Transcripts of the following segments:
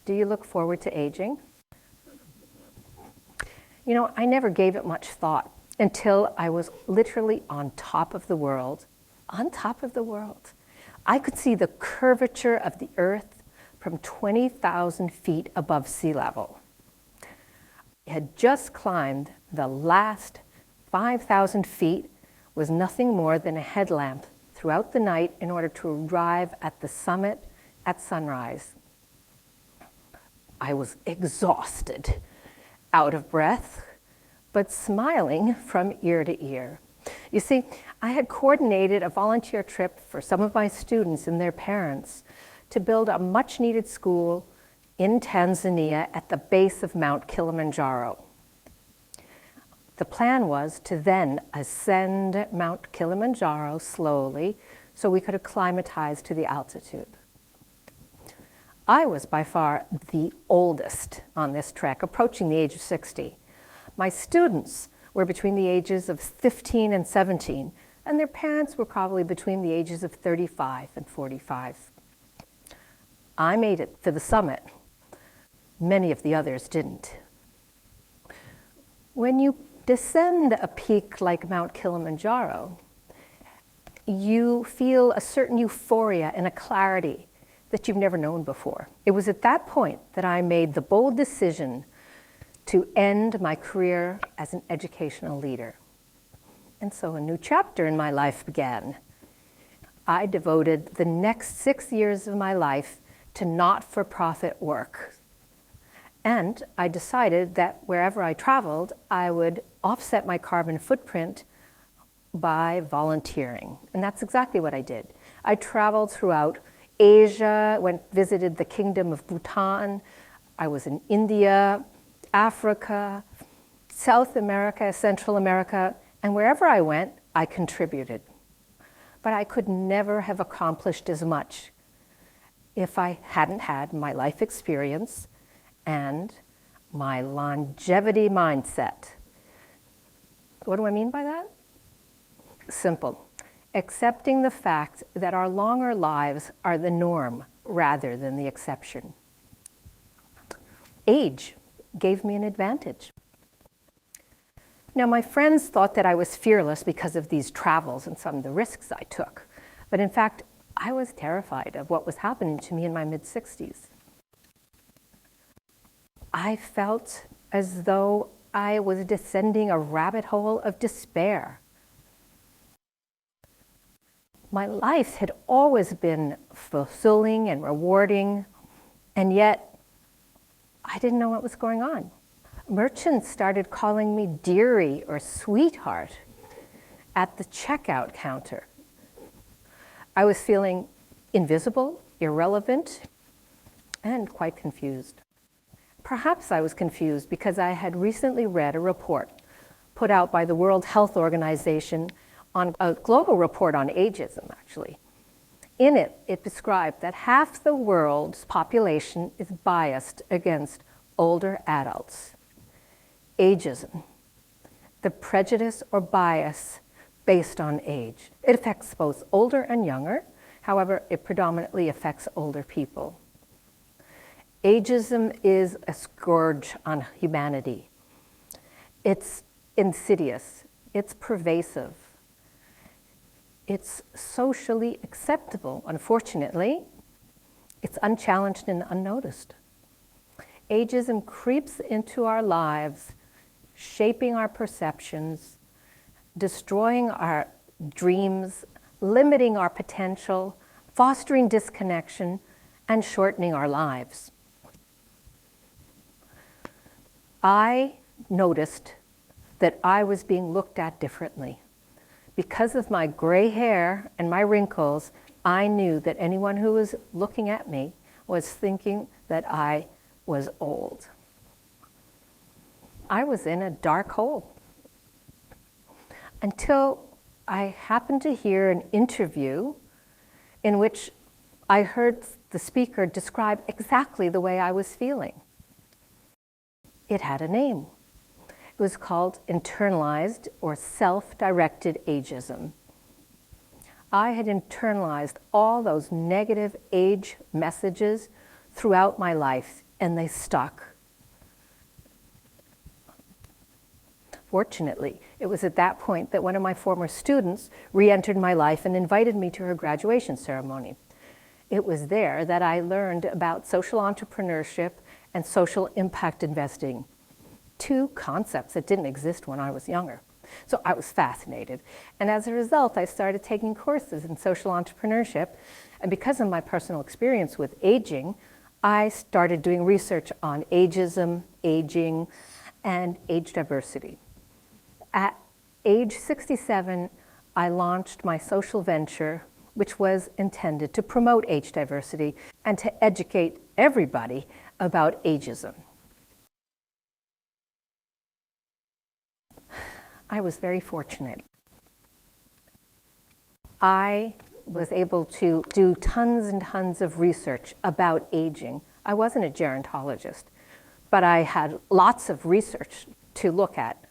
Do you look forward to aging? You know, I never gave it much thought until I was literally on top of the world. On top of the world. I could see the curvature of the earth from 20,000 feet above sea level. I had just climbed the last 5,000 feet, was nothing more than a headlamp throughout the night in order to arrive at the summit at sunrise. I was exhausted, out of breath, but smiling from ear to ear. You see, I had coordinated a volunteer trip for some of my students and their parents to build a much-needed school in Tanzania at the base of Mount Kilimanjaro. The plan was to then ascend Mount Kilimanjaro slowly so we could acclimatize to the altitude. I was by far the oldest on this trek, approaching the age of 60. My students were between the ages of 15 and 17, and their parents were probably between the ages of 35 and 45. I made it to the summit. Many of the others didn't. When you descend a peak like Mount Kilimanjaro, you feel a certain euphoria and a clarity that you've never known before. It was at that point that I made the bold decision to end my career as an educational leader. And so a new chapter in my life began. I devoted the next 6 years of my life to not-for-profit work. And I decided that wherever I traveled, I would offset my carbon footprint by volunteering. And that's exactly what I did. I traveled throughout Asia, visited the Kingdom of Bhutan. I was in India, Africa, South America, Central America, and wherever I went, I contributed. But I could never have accomplished as much if I hadn't had my life experience and my longevity mindset. What do I mean by that? Simple. Accepting the fact that our longer lives are the norm rather than the exception. Age gave me an advantage. Now, my friends thought that I was fearless because of these travels and some of the risks I took. But in fact, I was terrified of what was happening to me in my mid-60s. I felt as though I was descending a rabbit hole of despair. My life had always been fulfilling and rewarding, and yet I didn't know what was going on. Merchants started calling me dearie or sweetheart at the checkout counter. I was feeling invisible, irrelevant, and quite confused. Perhaps I was confused because I had recently read a report put out by the World Health Organization on a global report on ageism, actually. In it, it described that half the world's population is biased against older adults. Ageism, the prejudice or bias based on age. It affects both older and younger. However, it predominantly affects older people. Ageism is a scourge on humanity. It's insidious. It's pervasive. It's socially acceptable. Unfortunately, it's unchallenged and unnoticed. Ageism creeps into our lives, shaping our perceptions, destroying our dreams, limiting our potential, fostering disconnection, and shortening our lives. I noticed that I was being looked at differently. Because of my gray hair and my wrinkles, I knew that anyone who was looking at me was thinking that I was old. I was in a dark hole until I happened to hear an interview in which I heard the speaker describe exactly the way I was feeling. It had a name. It was called internalized or self-directed ageism. I had internalized all those negative age messages throughout my life, and they stuck. Fortunately, it was at that point that one of my former students re-entered my life and invited me to her graduation ceremony. It was there that I learned about social entrepreneurship and social impact investing, two concepts that didn't exist when I was younger. So I was fascinated. And as a result, I started taking courses in social entrepreneurship. And because of my personal experience with aging, I started doing research on ageism, aging, and age diversity. At age 67, I launched my social venture, which was intended to promote age diversity and to educate everybody about ageism. I was very fortunate. I was able to do tons and tons of research about aging. I wasn't a gerontologist, but I had lots of research to look at.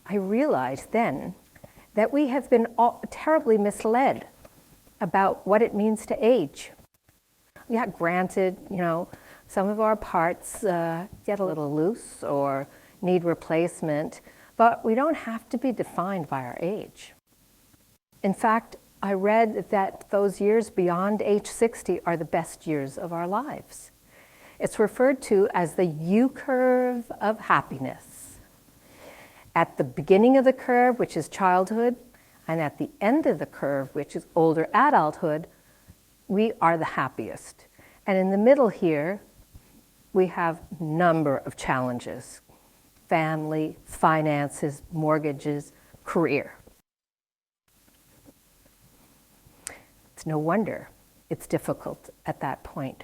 I realized then that we have been terribly misled about what it means to age. Yeah, granted, some of our parts get a little loose or need replacement, but we don't have to be defined by our age. In fact, I read that those years beyond age 60 are the best years of our lives. It's referred to as the U-curve of happiness. At the beginning of the curve, which is childhood, and at the end of the curve, which is older adulthood, we are the happiest. And in the middle here, we have a number of challenges: family, finances, mortgages, career. It's no wonder it's difficult at that point.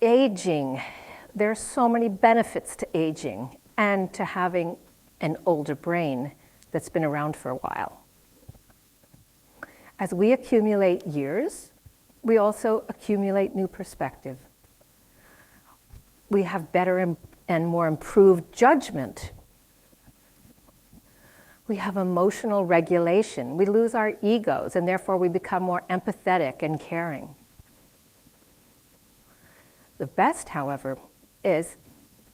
Aging. There are so many benefits to aging and to having an older brain that's been around for a while. As we accumulate years, we also accumulate new perspective. We have better and more improved judgment. We have emotional regulation. We lose our egos, and therefore we become more empathetic and caring. The best, however, is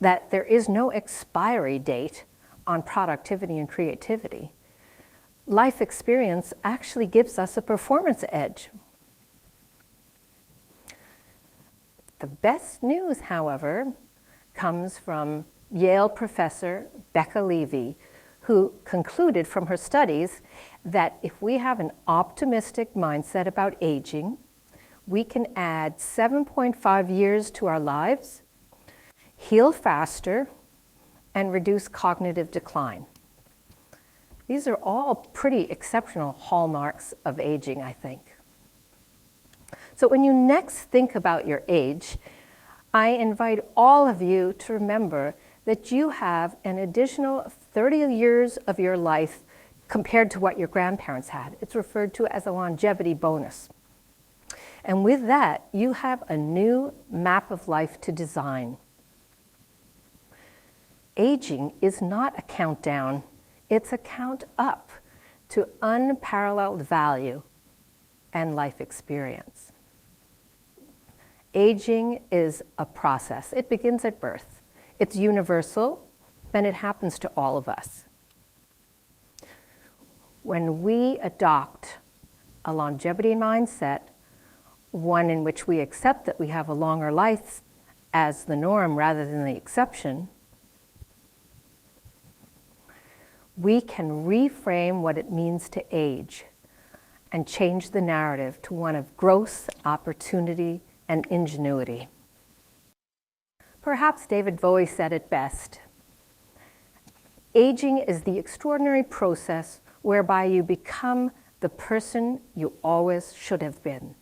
that there is no expiry date on productivity and creativity. Life experience actually gives us a performance edge. The best news, however, comes from Yale professor Becca Levy, who concluded from her studies that if we have an optimistic mindset about aging, we can add 7.5 years to our lives, heal faster, and reduce cognitive decline. These are all pretty exceptional hallmarks of aging, I think. So when you next think about your age, I invite all of you to remember that you have an additional 30 years of your life compared to what your grandparents had. It's referred to as a longevity bonus. And with that, you have a new map of life to design. Aging is not a countdown, it's a count up to unparalleled value and life experience. Aging is a process. It begins at birth. It's universal, and it happens to all of us. When we adopt a longevity mindset, one in which we accept that we have a longer life as the norm rather than the exception, we can reframe what it means to age and change the narrative to one of growth, opportunity, and ingenuity. Perhaps David Bowie said it best. Aging is the extraordinary process whereby you become the person you always should have been.